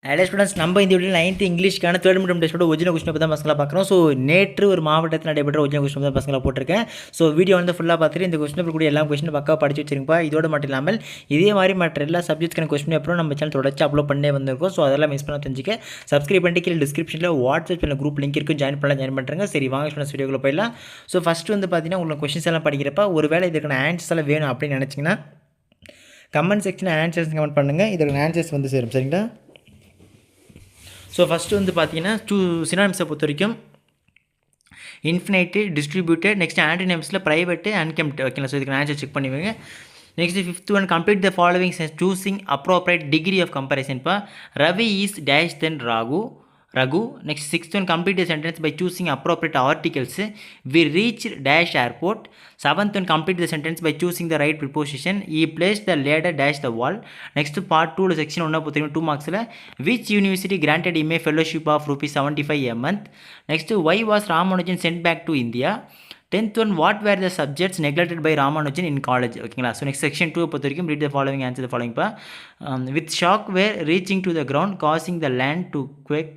Hello students, நம்ம இந்த video 9th இங்கிலீஷ்க்கான தேர்ட் மீடியம் டெஸ்ட்டோட ஒரிஜினல் கொஸ்டின் தான் பசங்களை பார்க்குறோம். ஸோ நேற்று ஒரு மாவட்டத்தில் நடைபெற்ற ஒரிஜினல் கொஸ்டின் தான் பசங்களை போட்டிருக்கேன். ஸோ வீடியோ வந்து ஃபுல்லாக பார்த்துட்டு இந்த கொஸ்டின் கூட எல்லா கொஸ்டின் பக்காவாக படிச்சு வச்சிருப்பா. இதோட மட்டும் இல்லாமல் இதே மாதிரி மற்ற எல்லா சப்ஜெக்ட்ஸ்க்கான கொஸ்டின் அப்புறம் நம்ம சேனல் தொடர்ச்சி அப்லோட் பண்ணே வந்திருக்கோம். ஸோ அதெல்லாம் மிஸ் பண்ண தெரிஞ்சுக்க சப்ஸ்கிரைப் பண்ணிட்டு கீழே டிஸ்கிரிப்ஷனில் வாட்ஸ்அப் சேனல் குரூப் லிங்க் இருக்குது, ஜாயின் பண்ணுறேங்க. சரி, வாங்க ஸ்டூடெண்ட்ஸ் வீடியோக்குள்ள போயிடலாம். ஸோ ஃபஸ்ட்டு வந்து பார்த்தீங்கன்னா உங்களுக்கு கொஸ்டின்ஸ் எல்லாம் படிக்கிறப்ப ஒரு வேளை இதுக்கான ஆன்சர்ஸ் எல்லாம் வேணும் அப்படின்னு நினச்சிங்கன்னா கமெண்ட் செக்ஷனில் ஆன்சர்ஸ் கமெண்ட் பண்ணுங்கள். இதற்கான ஆன்சர்ஸ் வந்து சேரும். சரிங்களா? ஸோ ஃபஸ்ட்டு வந்து பார்த்தீங்கன்னா சினானிம்ஸை பொறுத்த வரைக்கும் இன்ஃபினைட்டு, டிஸ்ட்ரிபியூட்டட், நெக்ஸ்ட் ஆன்டினிம்ஸில் ப்ரைவேட்டு, அன்கெம்ப்ட். ஓகேங்களா? ஸோ இதுக்கு ஆன்சர் செக் பண்ணுவீங்க. Next fifth one, complete the following sentence choosing appropriate degree of கம்பேரிசன்ப்பா. Ravi is dash than Raghu. Next sixth one, complete the sentence by choosing appropriate articles. We reached dash airport. Seventh one, complete the sentence by choosing the right preposition. He placed the ladder dash the wall. Next part 2 section 1 2 marks la. Which university granted him a fellowship of ₹75 a month? Next, why was Ramanujan sent back to India? 10th one, what were the subjects neglected by Ramanujan in college? Okay, so next section 2 பொறுத்த வரைக்கும் read the following, answer the following pa. With shock were reaching to the ground causing the land to quake.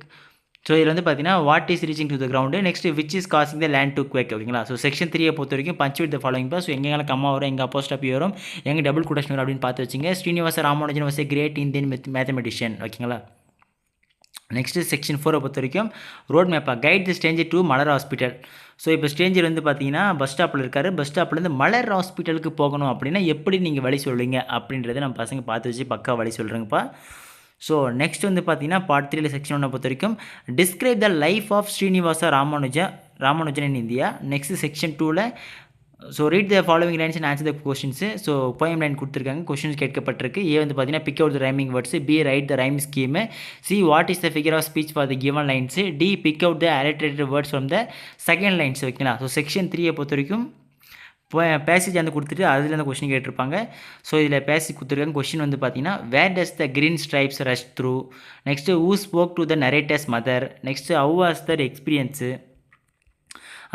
So இதில் வந்து பார்த்தீங்கன்னா what is reaching to the ground, next which is causing the land to quake. ஓகேங்களா? So section 3 பொறுத்த வரைக்கும் punch with the following பா. So எங்கெல்லாம் கம்மா வரும், எங்கே அப்போஸ்டாபி வரும், எங்கே டபுள் கொட்டேஷன் வரும் அப்படின்னு பார்த்து வச்சுங்க. Srinivasa Ramanujan was a great Indian mathematician. ஓகேங்களா? நெக்ஸ்ட்டு செக்ஷன் 4 பொறுத்த வரைக்கும் ரோட் மேப்பா. Guide the stranger to Malar hospital. So இப்போ ஸ்ட்ரேஞ்சர் வந்து பார்த்தீங்கன்னா பஸ் ஸ்டாப்பில் இருக்கார். பஸ் ஸ்டாப்லேருந்து மலர் ஹாஸ்பிட்டலுக்கு போகணும் அப்படின்னா எப்படி நீங்கள் வழி சொல்லுவீங்க அப்படின்றத நம்ம பசங்க பார்த்து வச்சு பக்கா வழி சொல்கிறேங்கப்பா. ஸோ நெக்ஸ்ட் வந்து பார்த்தீங்கன்னா பார்ட் 3 செக்ஷன் 1 பொறுத்த வரைக்கும் describe the life of Srinivasa Ramanujan in India. Next section 2ல் so read the following lines and answer the questions. So poem line கொடுத்துருக்காங்க, கொஸ்டின்ஸ் கேட்கப்பட்டிருக்கு. ஏ வந்து பார்த்தீங்கன்னா pick out the rhyming words, B write the rhyme scheme, C what is the figure of speech for the given lines, D pick out the alliterated words from the second lines. ஓகேங்களா? So section 3 பொறுத்த வரைக்கும் passage வந்து கொடுத்துட்டு அதில் அந்த question கேட்டிருப்பாங்க. So இதில் passage கொடுத்துருக்காங்க. கொஸ்டின் வந்து பார்த்தீங்கன்னா where does the green stripes rush through. Next who spoke to the narrator's mother. Next how was their experience.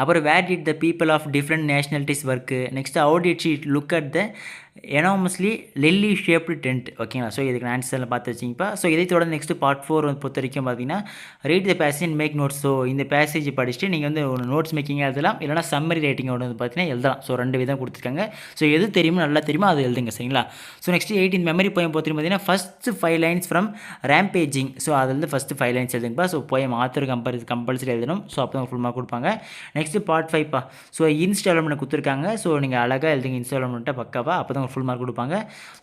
அப்புறம் where did the people of different nationalities work. Next how did she look at the enormously lily shaped tent. ஓகேங்களா? So இதுக்கு answer எல்லாம் பார்த்து வச்சிங்கப்பா. So இதை தொடர்ந்து next part 4 பொறுத்த வரைக்கும் பார்த்தீங்கன்னா read the passage and make notes. So இந்த பேசேஜ் படிச்சுட்டு நீங்கள் வந்து ஒரு நோட்ஸ் மேக்கிங்காக எழுதலாம், இல்லைனா சம்மரி ரைட்டிங்கோட வந்து பார்த்தீங்கன்னா எழுதலாம். ஸோ 2 விதம் கொடுத்துருக்காங்க. ஸோ எது தெரியுமோ நல்லா தெரியுமோ அது எழுதுங்க. சரிங்களா? ஸோ நெக்ஸ்ட்டு 18 மெமரி போயம் பொறுத்த பார்த்தீங்கன்னா first 5 lines from rampaging. So அதில் வந்து ஃபஸ்ட்டு 5 லைன்ஸ் எழுதுங்கப்பா. ஸோ போயம் ஆத்தர் கம்பல்சரி எழுதணும். ஸோ அப்போ தான் ஃபுல் மார்க் கொடுப்பாங்க. நெக்ஸ்ட்டு பார்ட் 5 ஸோ இன்ஸ்டால்மெண்ட் கொடுத்துருக்காங்க. ஸோ நீங்கள் அழகாக எழுதுங்க இன்ஸ்டால்மெண்ட்டை பக்காவா, அப்போ தான் ஃபுல் மார்க் கொடுப்பாங்க.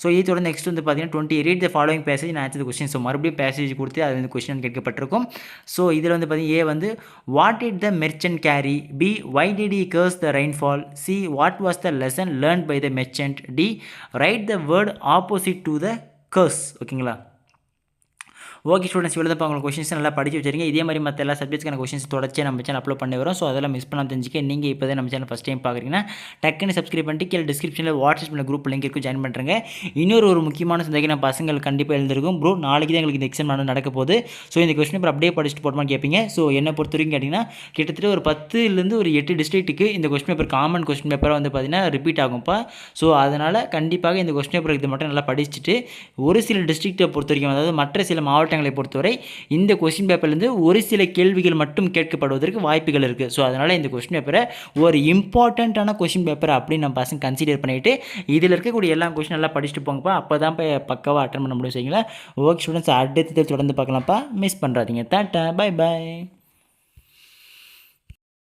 ஸோ இதோட நெக்ஸ்ட் வந்து பார்த்தீங்கன்னா 20 read the following passage and answer the question. So மறுபடியும் பேசேஜ் கொடுத்து அது வந்து கொஸ்டின் கேட்கப்பட்டிருக்கும். ஸோ இதில் வந்து பார்த்தீங்கன்னா ஏ வந்து what did the merchant carry, B why did he curse the rainfall, C what was the lesson learn by the merchant, D write the word opposite to the curse. ஓகேங்களா? Okay students, இவ்வளோ தான் உங்களுக்கு questions நல்லா படிச்சு வச்சிருக்கீங்க. இதே மாதிரி மற்ற எல்லா சப்ஜெக்ட்ஸ்க்கான கொஸ்டின்ஸ் தொடர்ச்சி நம்ம சேனல் அப்லோட் பண்ணி வரும். ஸோ அதெல்லாம் மிஸ் பண்ணாமல் தெரிஞ்சுக்க நீங்கள் இப்போ தான் நம்ம சேனல் ஃபஸ்ட் டைம் பார்க்குறீங்கன்னா டக்குன்னு சப்ஸ்கிரைப் பண்ணிட்டு கீழே டிஸ்கிரிப்ஷனில் வாட்ஸ்அப் குரூப் லிங்க் இருக்கும், ஜாயின் பண்ணுறேங்க. இன்னொரு முக்கியமான சந்தேகம் நம்ம பசங்கள் கண்டிப்பாக எழுந்திருக்கும். ப்ரோ நாளைக்கு தான் எங்களுக்கு இந்த எக்ஸாம் நடக்க போகுது. ஸோ இந்த கொஸ்டின் பேப்பர் அப்படியே படிச்சுட்டு போட்டோமான்னு கேட்பீங்க. ஸோ என்னை பொறுத்த வரைக்கும் கேட்டிங்கன்னா கிட்டத்தட்ட ஒரு 10லேருந்து ஒரு 8 டிஸ்ட்ரிக்ட்டுக்கு இந்த கொஸ்டின் பேப்பர் காமன் கொஸ்டின் பேப்பராக வந்து பார்த்தீங்கன்னா ரிப்பீட் ஆகும்ப்பா. ஸோ அதனால் கண்டிப்பாக இந்த கொஸ்டின் பேப்பர் இது மட்டும் நல்லா படிச்சுட்டு ஒரு சில டிஸ்ட்ரிக்ட்டை பொறுத்த வரைக்கும், அதாவது மற்ற சில மாவட்டங்களை பொறுத்தவரை இந்த கொஸ்டின் பேப்பர்லேருந்து ஒரு சில கேள்விகள் மட்டும் கேட்கப்படுவதற்கு வாய்ப்புகள் இருக்குது. ஸோ அதனால் இந்த கொஸ்டின் பேப்பரை ஒரு இம்பார்ட்டண்ட்டான கொஸ்டின் பேப்பர் அப்படின்னு நம்ம பசங்க கன்சிடர் பண்ணிவிட்டு இதில் இருக்கக்கூடிய எல்லா கொஸ்டின் நல்லா படிச்சுட்டு போங்கப்பா. அப்போ தான் பக்காவாக அட்டன் பண்ண முடியும். சரிங்களா? ஓகே ஸ்டூடெண்ட்ஸ், அடுத்த தொடர்ந்து பார்க்கலாம்ப்பா. மிஸ் பண்ணுறாதீங்க. டாட்டா, பை பாய்.